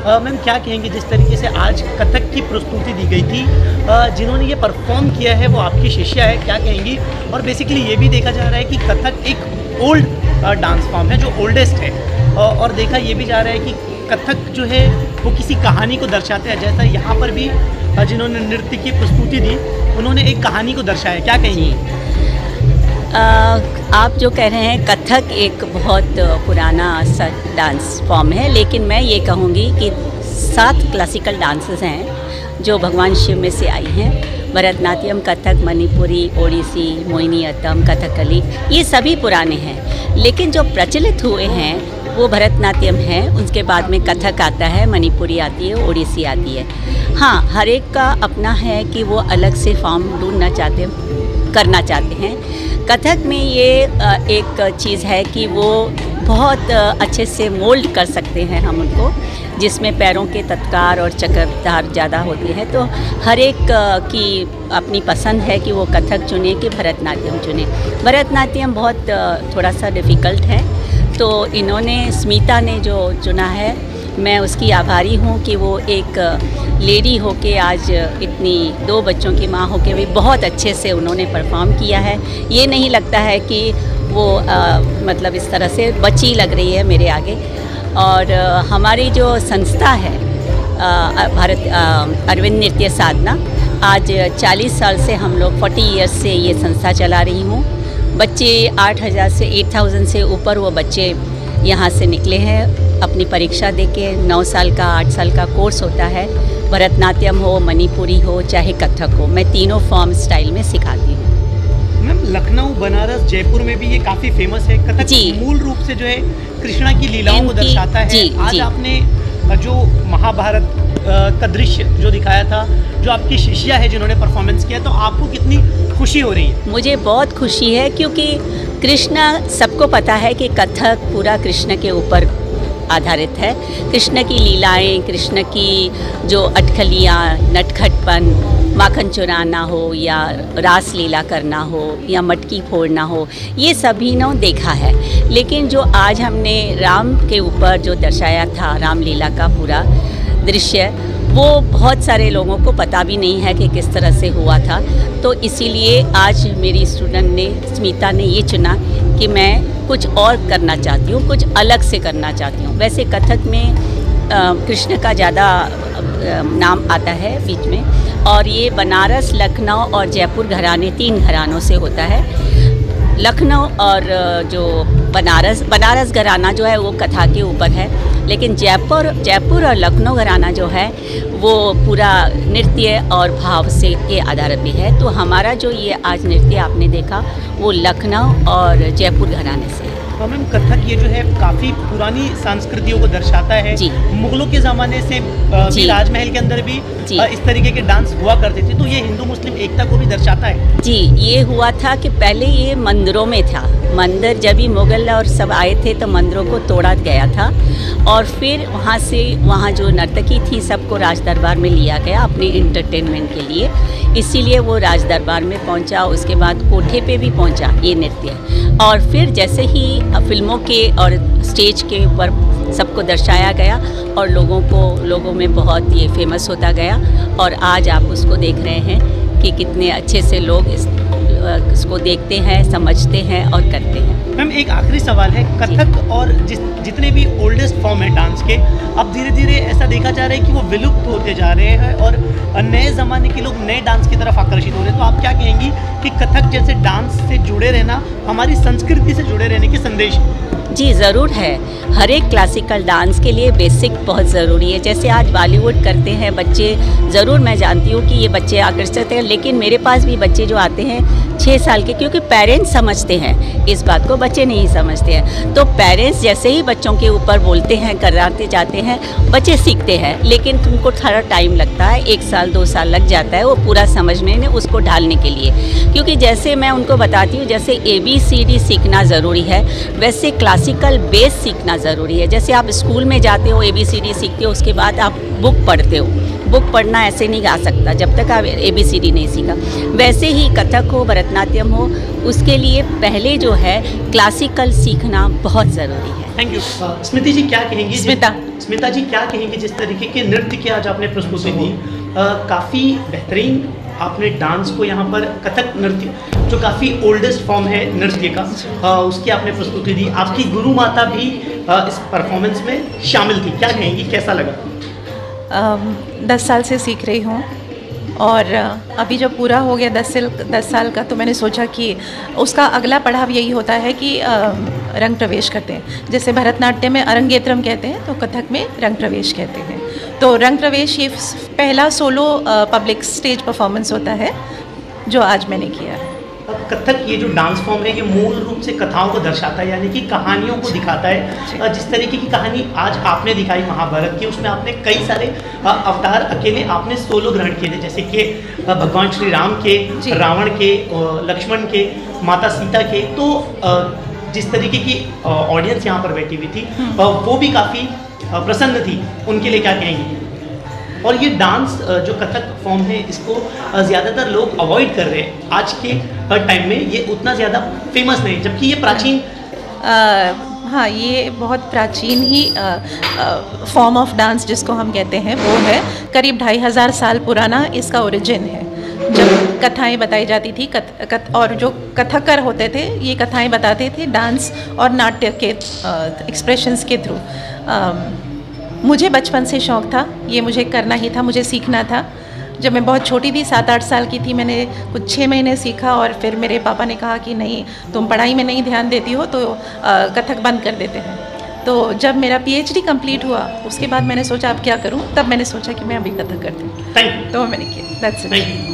Ma'am क्या कहेंगे जिस तरीके से आज कथक की प्रस्तुति दी गई थी, जिन्होंने ये परफॉर्म किया है वो आपकी शिष्या है, क्या कहेंगी? और बेसिकली ये भी देखा जा रहा है कि कथक एक ओल्ड डांस फॉर्म है जो ओल्डेस्ट है, और देखा ये भी जा रहा है कि कथक जो है वो किसी कहानी को दर्शाते हैं, जैसा यहाँ पर भी जिन्होंने नृत्य की प्रस्तुति दी उन्होंने एक कहानी को दर्शाया, क्या कहेंगी? आप जो कह रहे हैं कथक एक बहुत पुराना सा डांस फॉर्म है, लेकिन मैं ये कहूँगी कि 7 क्लासिकल डांसेस हैं जो भगवान शिव में से आई हैं। भरतनाट्यम, कथक, मणिपुरी, ओडिसी, मोहिनीअट्टम, कथकली, ये सभी पुराने हैं, लेकिन जो प्रचलित हुए हैं वो भरतनाट्यम है, उसके बाद में कथक आता है, मणिपुरी आती है, ओडिसी आती है। हाँ, हर एक का अपना है कि वो अलग से फॉर्म करना चाहते हैं। कथक में ये एक चीज़ है कि वो बहुत अच्छे से मोल्ड कर सकते हैं हम उनको, जिसमें पैरों के तत्कार और चक्रधार ज़्यादा होती है, तो हर एक की अपनी पसंद है कि वो कथक चुने कि भरतनाट्यम चुने। भरतनाट्यम बहुत थोड़ा सा डिफ़िकल्ट है, तो इन्होंने स्मिता ने जो चुना है, मैं उसकी आभारी हूँ कि वो एक लेडी होके आज इतनी 2 बच्चों की माँ होके भी बहुत अच्छे से उन्होंने परफॉर्म किया है। ये नहीं लगता है कि वो मतलब इस तरह से बच्ची लग रही है मेरे आगे। और हमारी जो संस्था है अरविंद नृत्य साधना, आज 40 साल से हम लोग 40 ईयर्स से ये संस्था चला रही हूँ। बच्चे 8000 से 8000 से ऊपर वो बच्चे यहाँ से निकले हैं अपनी परीक्षा देके। 9 साल का 8 साल का कोर्स होता है, भरतनाट्यम हो, मणिपुरी हो, चाहे कथक हो, मैं तीनों फॉर्म स्टाइल में सिखाती हूँ। मैम लखनऊ, बनारस, जयपुर में भी ये काफ़ी फेमस है। कथक मूल रूप से जो है कृष्णा की लीलाओं को दर्शाता है। आज आपने जो महाभारत का दृश्य जो दिखाया था, जो आपकी शिष्या है जिन्होंने परफॉर्मेंस किया, तो आपको कितनी खुशी हो रही है? मुझे बहुत खुशी है, क्योंकि कृष्णा, सबको पता है कि कथक पूरा कृष्ण के ऊपर आधारित है। कृष्ण की लीलाएं, कृष्ण की जो अटकलियाँ, नटखटपन, माखन चुराना हो या रास लीला करना हो या मटकी फोड़ना हो, ये सभी ने देखा है। लेकिन जो आज हमने राम के ऊपर जो दर्शाया था, रामलीला का पूरा दृश्य, वो बहुत सारे लोगों को पता भी नहीं है कि किस तरह से हुआ था। तो इसीलिए आज मेरी स्टूडेंट ने, स्मिता ने, ये चुना कि मैं कुछ और करना चाहती हूँ, कुछ अलग से करना चाहती हूँ। वैसे कथक में कृष्ण का ज़्यादा नाम आता है बीच में, और ये बनारस, लखनऊ और जयपुर घराने, 3 घरानों से होता है। लखनऊ और जो बनारस घराना जो है वो कथा के ऊपर है, लेकिन जयपुर और लखनऊ घराना जो है वो पूरा नृत्य और भाव से के आधार पे है। तो हमारा जो ये आज नृत्य आपने देखा वो लखनऊ और जयपुर घराने से है। तो मैम कथक ये जो है काफ़ी पुरानी संस्कृतियों को दर्शाता है। मुगलों के ज़माने से भी राजमहल के अंदर भी इस तरीके के डांस हुआ करते थे, तो ये हिंदू मुस्लिम एकता को भी दर्शाता है। जी, ये हुआ था कि पहले ये मंदिरों में था। मंदिर जब भी मुगल और सब आए थे तो मंदिरों को तोड़ा गया था, और फिर वहाँ जो नर्तकी थी सबको राज दरबार में लिया गया अपने इंटरटेनमेंट के लिए। इसीलिए वो राज दरबार में पहुँचा, उसके बाद कोठे पे भी पहुँचा ये नृत्य, और फिर जैसे ही फिल्मों के और स्टेज के ऊपर सबको दर्शाया गया और लोगों में बहुत ये फेमस होता गया, और आज आप उसको देख रहे हैं कि कितने अच्छे से लोग इसको देखते हैं, समझते हैं और करते हैं। मैम एक आखिरी सवाल है, कथक और जितने भी ओल्डेस्ट फॉर्म है डांस के, अब धीरे धीरे ऐसा देखा जा रहा है कि वो विलुप्त होते जा रहे हैं और नए ज़माने के लोग नए डांस की तरफ आकर्षित हो रहे हैं, तो आप क्या कहेंगी कि कथक जैसे डांस से जुड़े रहना हमारी संस्कृति से जुड़े रहने की संदेश? जी ज़रूर है। हर एक क्लासिकल डांस के लिए बेसिक बहुत ज़रूरी है। जैसे आज बॉलीवुड करते हैं बच्चे, ज़रूर मैं जानती हूँ कि ये बच्चे आकर्षित हैं, लेकिन मेरे पास भी बच्चे जो आते हैं 6 साल के, क्योंकि पेरेंट्स समझते हैं इस बात को, बच्चे नहीं समझते हैं। तो पेरेंट्स जैसे ही बच्चों के ऊपर बोलते हैं, कराते जाते हैं, बच्चे सीखते हैं, लेकिन उनको थोड़ा टाइम लगता है, 1 साल 2 साल लग जाता है वो पूरा समझने में, उसको ढालने के लिए। क्योंकि जैसे मैं उनको बताती हूँ, जैसे ABCD सीखना ज़रूरी है, वैसे क्लासिकल बेस सीखना ज़रूरी है। जैसे आप स्कूल में जाते हो, ABCD सीखते हो, उसके बाद आप बुक पढ़ते हो, बुक पढ़ना ऐसे नहीं गा सकता जब तक आप ABCD नहीं सीखा। वैसे ही कथक हो, भरतनाट्यम हो, उसके लिए पहले जो है क्लासिकल सीखना बहुत ज़रूरी है। Thank you. स्मृति जी क्या कहेंगी? स्मिता जी क्या कहेंगी जिस तरीके के नृत्य की आज आपने प्रस्तुति दी, काफ़ी बेहतरीन आपने डांस को यहाँ पर कथक नृत्य जो काफ़ी ओल्डेस्ट फॉर्म है नृत्य का, उसकी आपने प्रस्तुति दी। आपकी गुरु माता भी इस परफॉर्मेंस में शामिल थी, क्या कहेंगी, कैसा लगा? 10 साल से सीख रही हूँ और अभी जब पूरा हो गया 10 साल का, तो मैंने सोचा कि उसका अगला पड़ाव यही होता है कि रंग प्रवेश करते हैं। जैसे भरतनाट्यम में अरंगेत्रम कहते हैं, तो कथक में रंग प्रवेश कहते हैं। तो रंग प्रवेश ये पहला सोलो पब्लिक स्टेज परफॉर्मेंस होता है जो आज मैंने किया है। अब कथक ये जो डांस फॉर्म है ये मूल रूप से कथाओं को दर्शाता है, यानी कि कहानियों को दिखाता है। जिस तरीके की कहानी आज आपने दिखाई महाभारत की, उसमें आपने कई सारे अवतार अकेले आपने सोलो ग्रहण किए थे, जैसे कि भगवान श्री राम के, रावण के, लक्ष्मण के, माता सीता के। तो जिस तरीके की ऑडियंस यहाँ पर बैठी हुई थी वो भी काफ़ी प्रसन्न थी, उनके लिए क्या कहेंगी? और ये डांस जो कथक फॉर्म है इसको ज़्यादातर लोग अवॉइड कर रहे हैं आज के टाइम में, ये उतना ज़्यादा फेमस नहीं, जबकि ये प्राचीन हाँ, ये बहुत प्राचीन ही फॉर्म ऑफ डांस जिसको हम कहते हैं वो है। करीब 2500 साल पुराना इसका ओरिजिन है। जब कथाएं बताई जाती थी और जो कथकर होते थे ये कथाएं बताते थे डांस और नाट्य के एक्सप्रेशंस के थ्रू। मुझे बचपन से शौक़ था, ये मुझे करना ही था, मुझे सीखना था। जब मैं बहुत छोटी थी, 7-8 साल की थी, मैंने कुछ 6 महीने सीखा और फिर मेरे पापा ने कहा कि नहीं, तुम पढ़ाई में नहीं ध्यान देती हो तो कथक बंद कर देते हैं। तो जब मेरा PhD कंप्लीट हुआ उसके बाद मैंने सोचा अब क्या करूं, तब मैंने सोचा कि मैं अभी कथक करती हूँ, तो मैंने किया। That's it.